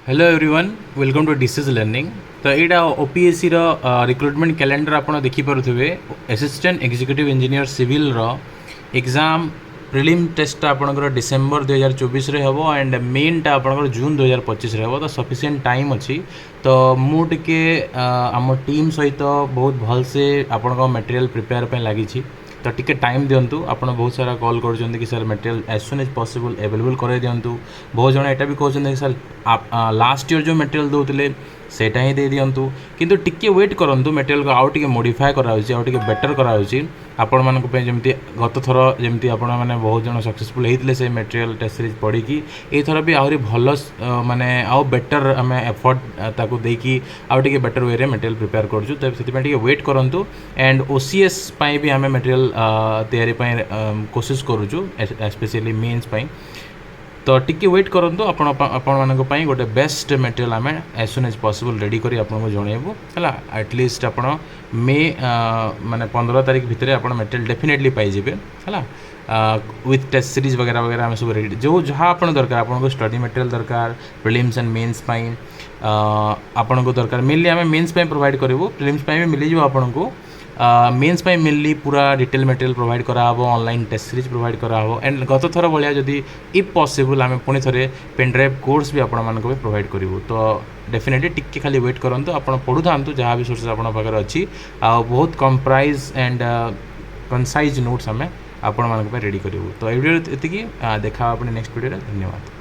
Hello everyone welcome to disease learning. तो यहाँ OPSC recruitment calendar आपड़ देखिपे assistant executive engineer civil exam prelim test आपंकर December 2024 हम एंड मेनटा आपंकर जून 2025 हम तो सफिसीयंट टाइम अच्छी। तो मुझे आम टीम सहित बहुत भलसे आपण मटेरियल प्रिपेयर पे लगी। तो टिके टाइम दिंतु आप बहुत सारा कॉल कर कि sir material as soon as possible available कराई दिंतु। बहुत जन यहाँ भी कहते कि सर आप लास्ट ईयर जो मटेरियल दौले सेटा ही दे दिंतु किंतु टिके वेट करूँ मटेरियल को आउ टिके मॉडिफाई कराउछि आउ टिके बेटर कराउछि आपण मानक पे जमती गत थर जमती आपण माने बहुत जन सक्सेसफुल होते से मटेरियल टेस्ट सीरीज पढ़ी एथर भी आहरी भल माने आउ बेटर आम एफर्ट ताकू देकी आउ टिके बेटर वे रे मटेरियल प्रिपेयर करछु। तो से टिके वेट करूँ एंड ओसीएस पई भी आम मटेरियल तैयारी कोशिश करूँ स्पेशली मेन्स पई। तो टिके वेट करूँ आपण गोटे बेस्ट मटेरियल आम as soon as possible ready करी आपको जनइबू है। एटलिस्ट आप मे माने 15 तारीख भितर आप मटेरियल डेफिनेटली पाइबे है विथ टेस्ट सीरीज वगैरह वगैरह आम सब रेडी जो जहाँ आप दरकार आपको स्टडी मटेरियल दरकार प्रिलिम्स एंड मेन्स आपन को दरकार मेनली आम मेन्स प्रोवाइड करूँ प्रिलिम्स भी मिल जाव आपन को मेन्स पे मेनली पूरा डिटेल मटेरियल प्रोवाइड कराव ऑनलाइन टेस्ट सीरीज प्रोवाइड कराव एंड गत थर भाया जदि इफ पॉसिबल आम पुणी थे पेनड्राइव कोर्स भी आपण प्रोवाइड करूँ। तो डेफिनेटली टिके खाली वेट करूँ आप पढ़ु था जहाँ भी सोर्सेस आप अच्छी बहुत कम प्राइस एंड कंसाइज नोट्स आम आपण रेडी करूँ। तो ये वीडियो ये देखा अपने नेक्स्ट वीडियो। धन्यवाद।